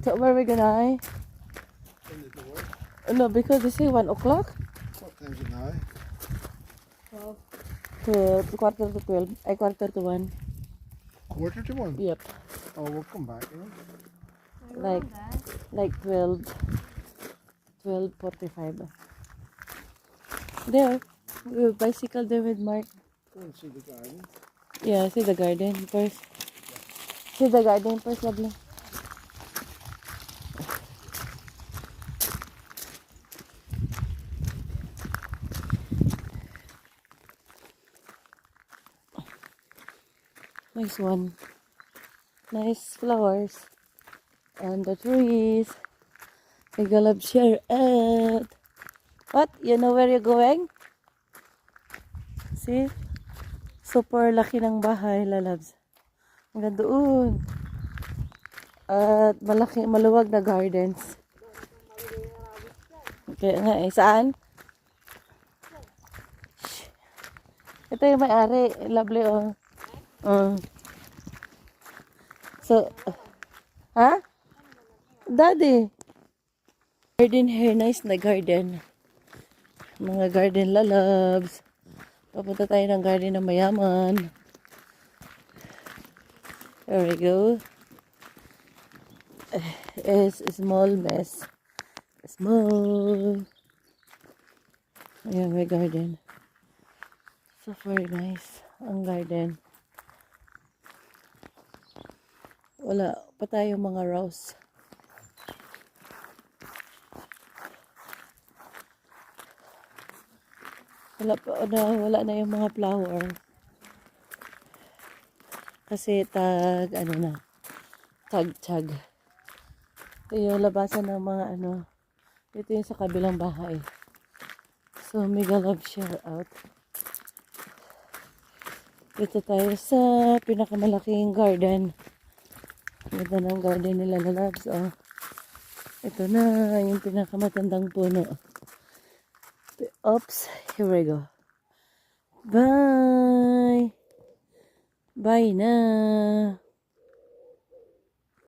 So where are we gonna? In the door. No, because they say 1 o'clock. What time is it now? quarter to 12. I quarter to 1. 1:45? Yep. Oh, we'll come back, Like 12. 12:45. There. We have bicycle there with Mark. Go and see the garden. Yeah, see the garden first. See the garden first, lovely. Nice one. Nice flowers. And the trees. I gotta share it. What? You know where you're going? See? Super laki ng bahay, lalabs. Hanggang doon. At malaki, maluwag na gardens. Okay nga eh. Saan? Ito yung may-ari. Lovely oh. So, ha? Daddy. Garden here. Nice na garden. Mga garden lalabs. Papunta tayo ng garden na mayaman. There we go. It's a small mess. Small. Ayan, may garden. So very nice ang garden. Wala pa tayong mga rose. Wala na yung mga flower. Kasi tag tag. Ito yung labasan ng mga ito yung sa kabilang bahay. So mega love share out. Dito tayo sa pinakamalaking garden. Ito na ang garden nila na loves. Oh. Ito na yung pinakamatandang puno. Oops, here we go. Bye! Bye na!